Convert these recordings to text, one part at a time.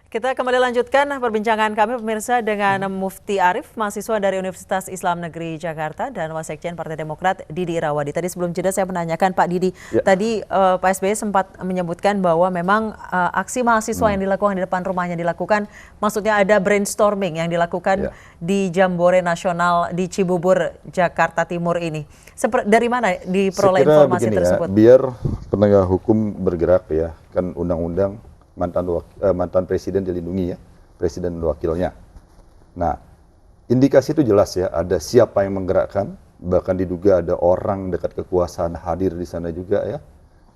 Kita kembali lanjutkan perbincangan kami pemirsa dengan Mufti Arif, mahasiswa dari Universitas Islam Negeri Jakarta dan Wasekjen Partai Demokrat Didi Irawadi. Tadi sebelum jeda saya menanyakan Pak Didi, tadi Pak SBY sempat menyebutkan bahwa memang aksi mahasiswa yang dilakukan di depan rumahnya dilakukan, maksudnya ada brainstorming yang dilakukan di Jambore Nasional di Cibubur, Jakarta Timur ini. Dari mana diperoleh informasi tersebut? Biar penegak hukum bergerak ya, kan undang-undang mantan presiden dilindungi ya, presiden dan wakilnya. Nah, indikasi itu jelas ya, ada siapa yang menggerakkan, bahkan diduga ada orang dekat kekuasaan hadir di sana juga ya.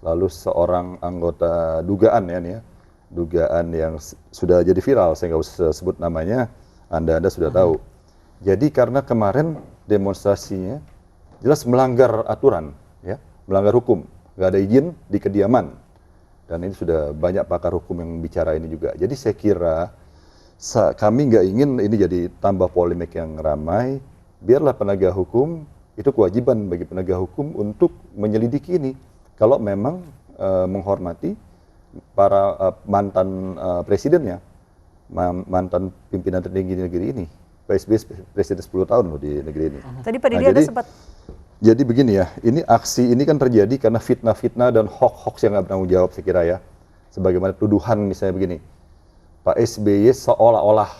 Lalu seorang anggota dugaan ya, dugaan yang sudah jadi viral, saya nggak usah sebut namanya, Anda sudah tahu. Jadi karena kemarin demonstrasinya jelas melanggar aturan, ya, melanggar hukum, nggak ada izin di kediaman. Dan ini sudah banyak pakar hukum yang bicara ini juga. Jadi saya kira kami nggak ingin ini jadi tambah polemik yang ramai. Biarlah penegak hukum, itu kewajiban bagi penegak hukum untuk menyelidiki ini. Kalau memang menghormati para mantan presidennya, mantan pimpinan tertinggi di negeri ini. Pak SBY presiden 10 tahun loh di negeri ini. Tadi Pak Didi ada sempat... Jadi begini ya, ini aksi ini kan terjadi karena fitnah-fitnah dan hoax yang nggak bertanggung jawab saya kira ya. Sebagaimana tuduhan misalnya begini, Pak SBY seolah-olah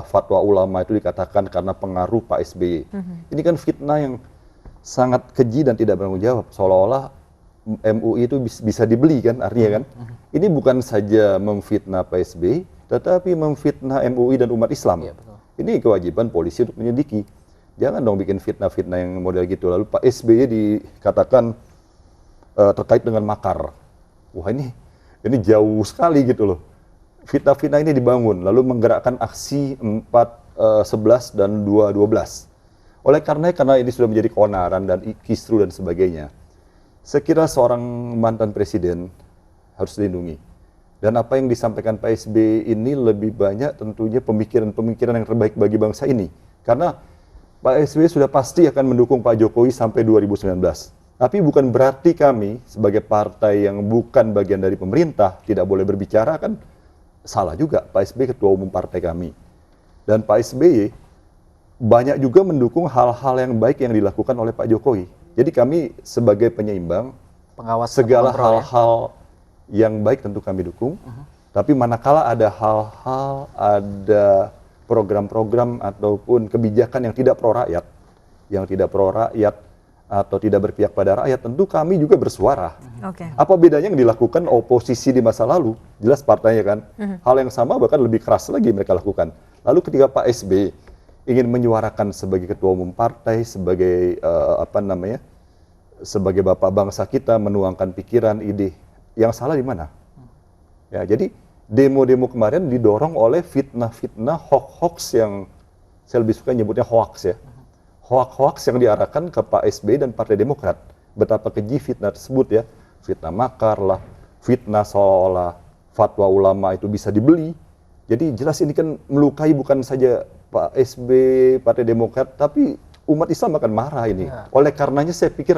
fatwa ulama itu dikatakan karena pengaruh Pak SBY. Ini kan fitnah yang sangat keji dan tidak bertanggung jawab. Seolah-olah MUI itu bisa dibeli kan artinya kan. Ini bukan saja memfitnah Pak SBY, tetapi memfitnah MUI dan umat Islam. Ya, ini kewajiban polisi untuk menyelidiki. Jangan dong bikin fitnah-fitnah yang model gitu. Lalu Pak SBY dikatakan terkait dengan makar. Wah ini jauh sekali gitu loh. Fitnah-fitnah ini dibangun, lalu menggerakkan aksi 4.11 dan 2.12. Oleh karena ini sudah menjadi keonaran dan kisru dan sebagainya. Saya kira seorang mantan presiden harus dilindungi. Dan apa yang disampaikan Pak SBY ini lebih banyak tentunya pemikiran-pemikiran yang terbaik bagi bangsa ini. Karena Pak SBY sudah pasti akan mendukung Pak Jokowi sampai 2019. Tapi bukan berarti kami sebagai partai yang bukan bagian dari pemerintah tidak boleh berbicara, kan salah juga. Pak SBY ketua umum partai kami. Dan Pak SBY banyak juga mendukung hal-hal yang baik yang dilakukan oleh Pak Jokowi. Jadi kami sebagai penyeimbang, pengawas segala hal-hal yang baik tentu kami dukung. Tapi manakala ada hal-hal, ada program-program ataupun kebijakan yang tidak pro rakyat, atau tidak berpihak pada rakyat, tentu kami juga bersuara. Apa bedanya yang dilakukan oposisi di masa lalu? Jelas partainya kan. Hal yang sama bahkan lebih keras lagi mereka lakukan. Lalu ketika Pak SBY ingin menyuarakan sebagai ketua umum partai, sebagai sebagai bapak bangsa kita, menuangkan pikiran, ide, yang salah di mana? Ya, jadi demo-demo kemarin didorong oleh fitnah-fitnah, hoax yang saya lebih suka nyebutnya hoax ya. Hoax yang diarahkan ke Pak SBY dan Partai Demokrat. Betapa keji fitnah tersebut ya. Fitnah makar lah, fitnah seolah-olah fatwa ulama itu bisa dibeli. Jadi jelas ini kan melukai bukan saja Pak SBY, Partai Demokrat, tapi umat Islam akan marah ini. Oleh karenanya saya pikir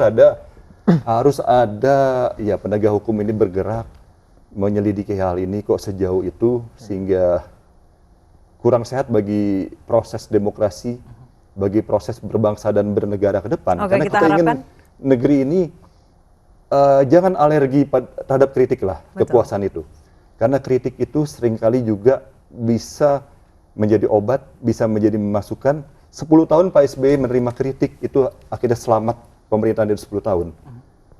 harus ada ya penegak hukum ini bergerak menyelidiki hal ini kok sejauh itu, sehingga kurang sehat bagi proses demokrasi, bagi proses berbangsa dan bernegara ke depan. Karena kita ingin negeri ini jangan alergi terhadap kritik lah, kepuasan itu. Karena kritik itu seringkali juga bisa menjadi obat, bisa menjadi masukan. 10 tahun Pak SBY menerima kritik, itu akhirnya selamat pemerintahan dari 10 tahun.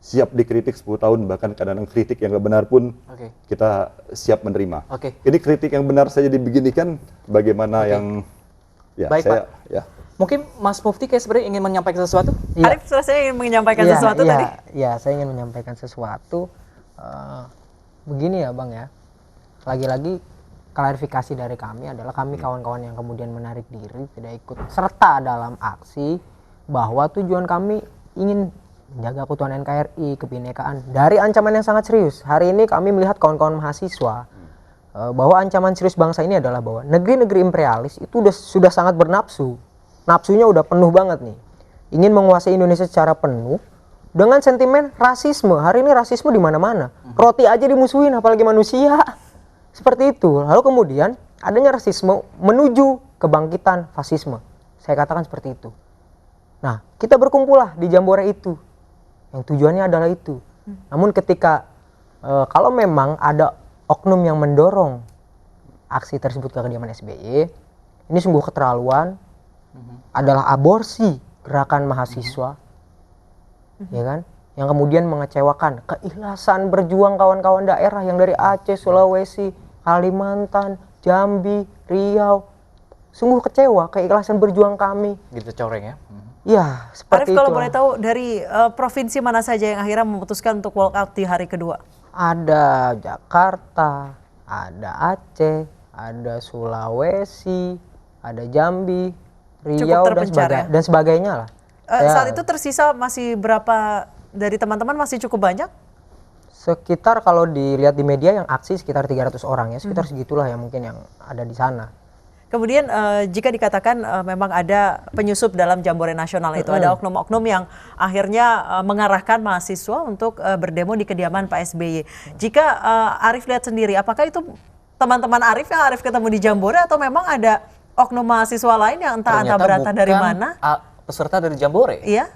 Siap dikritik 10 tahun, bahkan kadang-kadang kritik yang nggak benar pun kita siap menerima. Ini kritik yang benar saja dibeginikan, bagaimana yang ya baik, saya Pak. ya. Mungkin Mas Mufti kayak sebenarnya ingin menyampaikan sesuatu? Arif, saya ingin menyampaikan sesuatu tadi. Iya, saya ingin menyampaikan sesuatu. Begini ya Bang ya, lagi-lagi klarifikasi dari kami adalah kami kawan-kawan yang kemudian menarik diri, tidak ikut serta dalam aksi, bahwa tujuan kami ingin menjaga keutuhan NKRI, kebinekaan dari ancaman yang sangat serius. Hari ini kami melihat kawan-kawan mahasiswa bahwa ancaman serius bangsa ini adalah bahwa negeri-negeri imperialis itu sudah sangat bernafsu. Nafsunya udah penuh banget nih. Ingin menguasai Indonesia secara penuh dengan sentimen rasisme. Hari ini rasisme di mana-mana. Roti aja dimusuhin, apalagi manusia. Seperti itu. Lalu kemudian adanya rasisme menuju kebangkitan fasisme. Saya katakan seperti itu. Nah, kita berkumpullah di Jambore itu. Yang tujuannya adalah itu. Namun ketika kalau memang ada oknum yang mendorong aksi tersebut ke kediaman SBY, ini sungguh keterlaluan, adalah aborsi gerakan mahasiswa, ya kan? Yang kemudian mengecewakan keikhlasan berjuang kawan-kawan daerah yang dari Aceh, Sulawesi, Kalimantan, Jambi, Riau. Sungguh kecewa keikhlasan berjuang kami. Gitu coreng ya. Ya, seperti Arif, kalau itu. boleh tahu dari provinsi mana saja yang akhirnya memutuskan untuk walk out di hari kedua? Ada Jakarta, ada Aceh, ada Sulawesi, ada Jambi, Riau terpencar ya? dan sebagainya lah. Saat itu tersisa masih berapa dari teman-teman, masih cukup banyak? Sekitar kalau dilihat di media yang aksi sekitar 300 orang ya, sekitar segitulah ya mungkin yang ada di sana. Kemudian jika dikatakan memang ada penyusup dalam Jambore Nasional itu, ada oknum-oknum yang akhirnya mengarahkan mahasiswa untuk berdemo di kediaman Pak SBY. Jika Arif lihat sendiri, apakah itu teman-teman Arif yang Arif ketemu di Jambore atau memang ada oknum mahasiswa lain yang entah berasal dari mana? Peserta dari Jambore. Iya.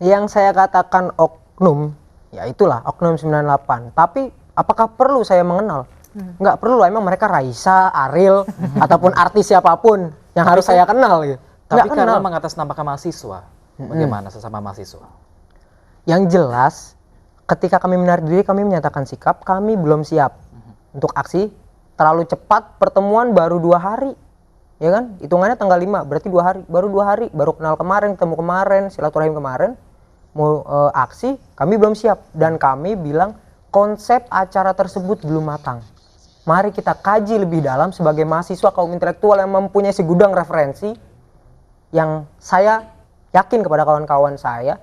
Yang saya katakan oknum, ya itulah oknum 98. Tapi apakah perlu saya mengenal? Nggak perlu lah, emang mereka Raisa, Ariel, ataupun artis siapapun yang harus saya kenal gitu. Tapi Nggak karena kenal. mengatasnamakan mahasiswa, bagaimana sesama mahasiswa? Yang jelas, ketika kami menarik diri, kami menyatakan sikap, kami belum siap untuk aksi. Terlalu cepat, pertemuan baru 2 hari. Ya kan, hitungannya tanggal 5, berarti 2 hari. Baru 2 hari, baru kenal kemarin, ketemu kemarin, silaturahim kemarin. Mau aksi, kami belum siap. Dan kami bilang, konsep acara tersebut belum matang. Mari kita kaji lebih dalam sebagai mahasiswa kaum intelektual yang mempunyai segudang referensi, yang saya yakin kepada kawan-kawan saya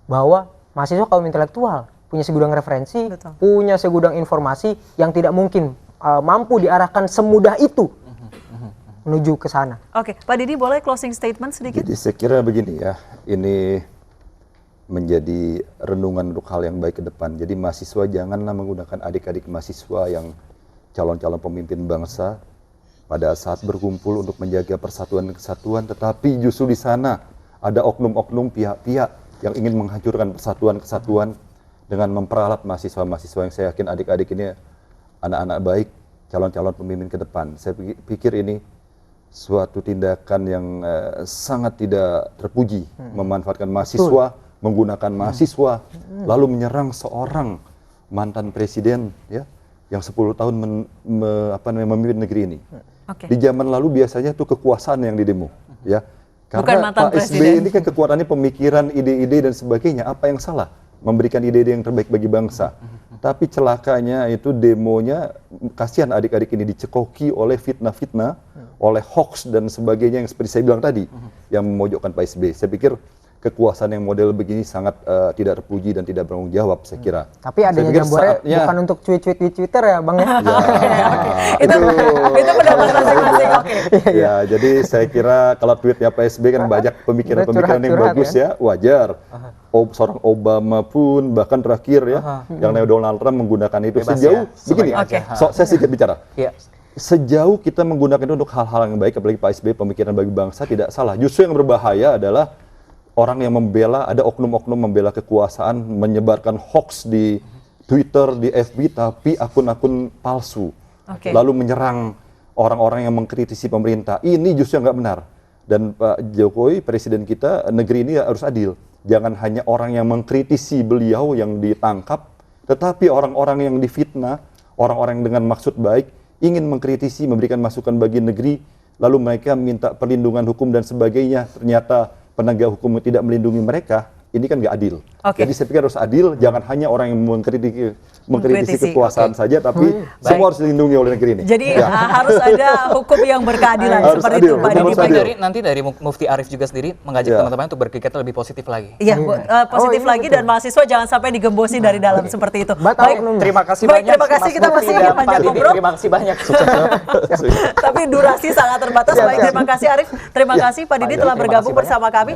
bahwa mahasiswa kaum intelektual punya segudang referensi, Betul. punya segudang informasi yang tidak mungkin mampu diarahkan semudah itu menuju ke sana. Oke, Pak Didi boleh closing statement sedikit? Jadi saya kira begini ya, ini menjadi renungan untuk hal yang baik ke depan. Jadi mahasiswa janganlah menggunakan adik-adik mahasiswa yang calon-calon pemimpin bangsa pada saat berkumpul untuk menjaga persatuan dan kesatuan, tetapi justru di sana ada oknum-oknum pihak-pihak yang ingin menghancurkan persatuan kesatuan dengan memperalat mahasiswa-mahasiswa yang saya yakin adik-adik ini anak-anak baik, calon-calon pemimpin ke depan. Saya pikir ini suatu tindakan yang sangat tidak terpuji, memanfaatkan mahasiswa, menggunakan mahasiswa, lalu menyerang seorang mantan presiden ya, yang 10 tahun memimpin negeri ini. Oke. Di zaman lalu biasanya itu kekuasaan yang didemo, ya. Bukan Karena mantan Pak SBY presiden. ini kan kekuatannya pemikiran, ide-ide dan sebagainya. Apa yang salah? Memberikan ide-ide yang terbaik bagi bangsa. Tapi celakanya itu demonya, kasihan adik-adik ini dicekoki oleh fitnah-fitnah, oleh hoax dan sebagainya yang seperti saya bilang tadi, yang memojokkan Pak SBY. Saya pikir kekuasaan yang model begini sangat tidak terpuji dan tidak bertanggung jawab, saya kira. Tapi adanya Jambore bukan untuk cuit-cuit di Twitter ya Bang ya? Itu pendapat masing-masing. Oke. Ya, jadi saya kira kalau tweetnya Pak SBY kan banyak pemikiran-pemikiran yang curhat-curhat bagus ya, wajar. Seorang Obama pun bahkan terakhir ya, yang Donald Trump menggunakan itu Bebas sejauh ya, begini. Oke. Saya sedikit bicara. Iya. Sejauh kita menggunakan itu untuk hal-hal yang baik, apalagi Pak SBY pemikiran bagi bangsa tidak salah. Justru yang berbahaya adalah orang yang membela, ada oknum-oknum membela kekuasaan, menyebarkan hoax di Twitter, di FB, tapi akun-akun palsu. Oke. Lalu menyerang orang-orang yang mengkritisi pemerintah. Ini justru yang nggak benar. Dan Pak Jokowi, presiden kita, negeri ini harus adil. Jangan hanya orang yang mengkritisi beliau yang ditangkap, tetapi orang-orang yang difitnah, orang-orang yang dengan maksud baik, ingin mengkritisi, memberikan masukan bagi negeri, lalu mereka minta perlindungan hukum dan sebagainya, ternyata penegak hukum tidak melindungi mereka, ini kan nggak adil. Oke. Jadi saya pikir harus adil, jangan hanya orang yang mengkritisi kekuasaan saja, tapi semua harus dilindungi oleh negeri ini. Jadi Ya. harus ada hukum yang berkeadilan Harus seperti adil, itu Pak hukum Didi. harus Pak adil. Didi. Nanti dari Mufti Arif juga sendiri mengajak Ya. teman-teman untuk berpikir lebih positif lagi. Iya, positif iya, lagi dan mahasiswa jangan sampai digembosi dari dalam seperti itu. Batal Baik, oknum. Terima kasih Baik, banyak. terima kasih. Mas Kita Mufti masih dan ingin Pak panjang Didi. ngobrol. Terima kasih banyak. tapi durasi sangat terbatas. Baik, terima kasih Arif. Terima kasih Pak Didi Baik, telah terima bergabung kasih banyak. bersama kami.